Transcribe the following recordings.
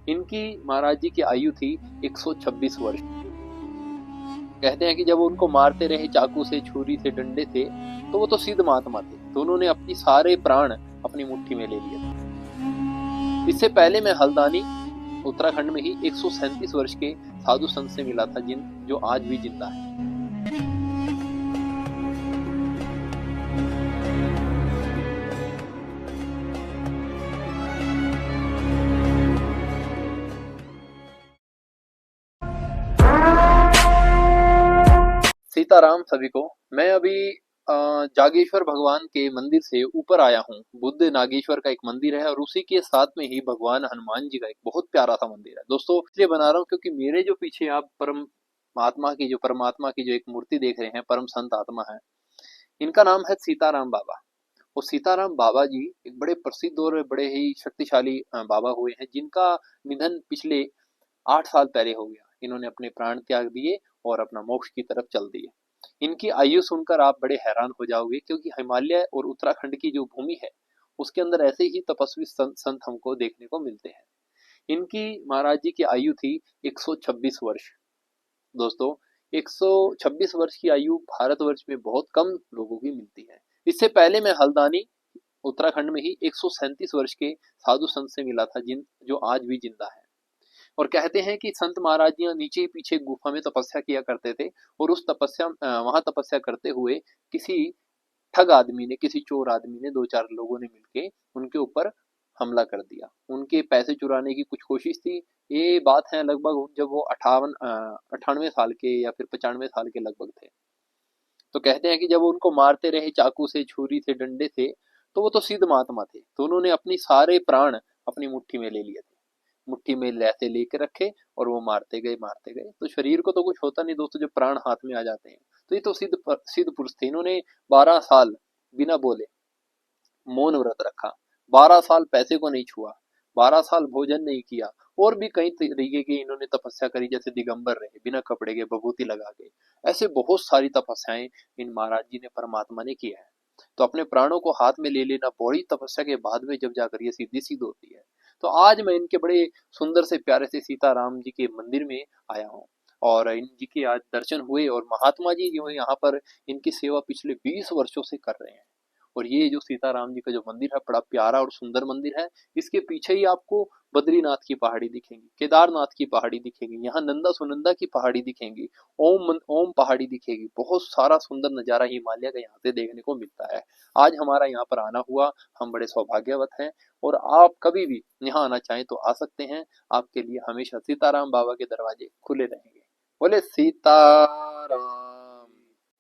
इनकी महाराज जी की आयु थी 126 वर्ष। कहते हैं कि जब उनको मारते रहे चाकू से, छुरी से, डंडे से, तो वो तो सिद्ध महात्मा थे, तो उन्होंने अपनी सारे प्राण अपनी मुट्ठी में ले लिए थे। इससे पहले मैं हल्द्वानी उत्तराखंड में ही 137 वर्ष के साधु संत से मिला था, जो आज भी जिंदा है। सीताराम सभी को। मैं अभी जागेश्वर भगवान के मंदिर से ऊपर आया हूँ। बुद्ध नागेश्वर का एक मंदिर है और उसी के साथ में ही भगवान हनुमान जी का एक बहुत प्यारा सा मंदिर है। दोस्तों इसलिए बना रहा हूँ क्योंकि मेरे जो पीछे आप परमात्मा की जो एक मूर्ति देख रहे हैं, परम संत आत्मा है, इनका नाम है सीताराम बाबा। और सीताराम बाबा जी एक बड़े प्रसिद्ध और बड़े ही शक्तिशाली बाबा हुए हैं, जिनका निधन पिछले 8 साल पहले हो गया। इन्होंने अपने प्राण त्याग दिए और अपना मोक्ष की तरफ चल दिए। इनकी आयु सुनकर आप बड़े हैरान हो जाओगे, क्योंकि हिमालय और उत्तराखंड की जो भूमि है उसके अंदर ऐसे ही तपस्वी संत हमको देखने को मिलते हैं। इनकी महाराज जी की आयु थी 126 वर्ष। दोस्तों 126 वर्ष की आयु भारतवर्ष में बहुत कम लोगों की मिलती है। इससे पहले मैं हल्द्वानी उत्तराखंड में ही 137 वर्ष के साधु संत से मिला था, जो आज भी जिंदा है। और कहते हैं कि संत महाराज जी नीचे पीछे गुफा में तपस्या किया करते थे, और उस वहां तपस्या करते हुए किसी ठग आदमी ने, किसी चोर आदमी ने, 2-4 लोगों ने मिलके उनके ऊपर हमला कर दिया। उनके पैसे चुराने की कुछ कोशिश थी। ये बात है लगभग जब वो 98 साल के या फिर 95 साल के लगभग थे। तो कहते हैं कि जब उनको मारते रहे चाकू से, छुरी से, डंडे से, तो वो तो सिद्ध महात्मा थे, तो उन्होंने अपनी सारे प्राण अपनी मुट्ठी में ले लिए थे। मुट्ठी में ऐसे लेके रखे और वो मारते गए। तो शरीर को तो कुछ होता नहीं दोस्तों, जब प्राण हाथ में आ जाते हैं। तो ये तो सिद्ध पुरुष थे। इन्होंने 12 साल बिना बोले मौन व्रत रखा, 12 साल पैसे को नहीं छुआ, 12 साल भोजन नहीं किया, और भी कई तरीके की इन्होंने तपस्या करी, जैसे दिगंबर रहे, बिना कपड़े के, विभूति लगा के। ऐसे बहुत सारी तपस्याएं इन महाराज जी ने, परमात्मा ने किया है। तो अपने प्राणों को हाथ में ले लेना बड़ी तपस्या के बाद में जब जाकर ये सिद्धि सिद्ध होती है। तो आज मैं इनके बड़े सुंदर से प्यारे से सीताराम जी के मंदिर में आया हूँ, और इन जी के आज दर्शन हुए, और महात्मा जी जो है यहाँ पर इनकी सेवा पिछले 20 वर्षों से कर रहे हैं। और ये जो सीताराम जी का जो मंदिर है, बड़ा प्यारा और सुंदर मंदिर है। इसके पीछे ही आपको बद्रीनाथ की पहाड़ी दिखेंगी, केदारनाथ की पहाड़ी दिखेगी, यहाँ नंदा सुनंदा की पहाड़ी दिखेंगी, ओम पहाड़ी दिखेगी। बहुत सारा सुंदर नजारा हिमालय का यहाँ से देखने को मिलता है। आज हमारा यहाँ पर आना हुआ, हम बड़े सौभाग्यवत हैं। और आप कभी भी यहाँ आना चाहें तो आ सकते हैं। आपके लिए हमेशा सीताराम बाबा के दरवाजे खुले रहेंगे। बोले सीताराम।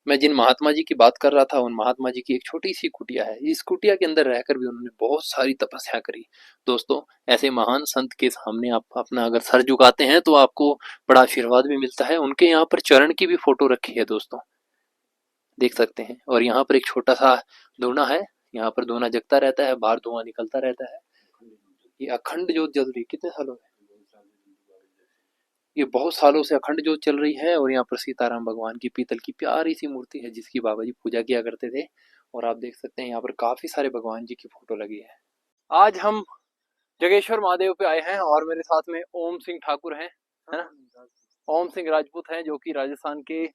मैं जिन महात्मा जी की बात कर रहा था, उन महात्मा जी की एक छोटी सी कुटिया है। इस कुटिया के अंदर रहकर भी उन्होंने बहुत सारी तपस्या करी। दोस्तों ऐसे महान संत के सामने आप अपना अगर सर झुकाते हैं तो आपको बड़ा आशीर्वाद भी मिलता है। उनके यहाँ पर चरण की भी फोटो रखी है दोस्तों, देख सकते हैं। और यहाँ पर एक छोटा सा धूना है, यहाँ पर धूना जगता रहता है, बाहर धुआं निकलता रहता है। ये अखंड ज्योत जल रही, कितने सालों से? ये बहुत सालों से अखंड ज्योत चल रही है। और यहाँ पर सीताराम भगवान की पीतल की प्यारी सी मूर्ति है, जिसकी बाबा जी पूजा किया करते थे। और आप देख सकते हैं यहाँ पर काफी सारे भगवान जी की फोटो लगी है। आज हम जगेश्वर महादेव पे आए हैं, और मेरे साथ में ओम सिंह ठाकुर हैं, है ना? ओम सिंह राजपूत हैं, जो कि राजस्थान के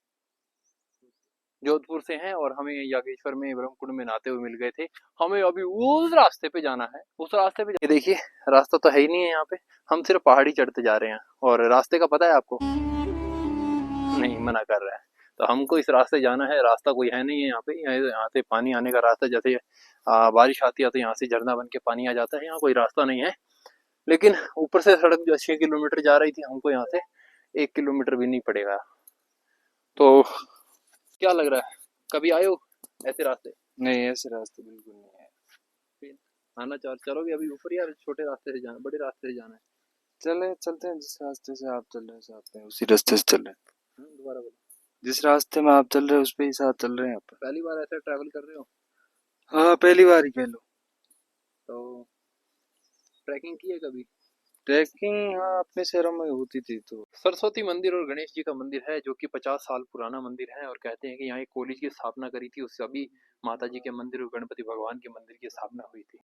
जोधपुर से हैं, और हमें जागेश्वर में ब्रह्मकुंड में नहाते हुए मिल गए थे। हमें अभी उस रास्ते पे जाना है, उस रास्ते पे। ये देखिए रास्ता तो है ही नहीं है यहाँ पे, हम सिर्फ पहाड़ी चढ़ते जा रहे हैं। और रास्ते का पता है आपको? नहीं, मना कर रहा है। तो हमको इस रास्ते जाना है, रास्ता कोई है नहीं है यहाँ पे। यहाँ से पानी आने का रास्ता, जैसे बारिश आती है तो यहाँ से झरना बन के पानी आ जाता है, यहाँ कोई रास्ता नहीं है। लेकिन ऊपर से सड़क जो 6 किलोमीटर जा रही थी, हमको यहाँ से 1 किलोमीटर भी नहीं पड़ेगा। तो क्या लग रहा है, कभी आए हो ऐसे रास्ते? नहीं, ऐसे रास्ते बिल्कुल नहीं है। फिर आना चलोगे अभी ऊपर, या छोटे रास्ते से जाना, बड़े रास्ते से जाना है? चलते हैं, जिस रास्ते से आप चल रहे हैं साथ में उसी रास्ते से चल रहे हैं। दोबारा बोलो। जिस रास्ते में आप चल रहे हैं उस पे ही साथ चल रहे हैं आप। पहली बार ऐसे ट्रैवल कर रहे हो? हाँ, पहली बार ही कह लो। तो ट्रैकिंग की है कभी? ट्रैकिंग हाँ, अपने शहरों में होती थी। तो सरस्वती मंदिर और गणेश जी का मंदिर है, जो कि 50 साल पुराना मंदिर है। और कहते हैं कि यहाँ एक कॉलेज की स्थापना करी थी, उससे अभी माता जी के मंदिर और गणपति भगवान के मंदिर की स्थापना हुई थी।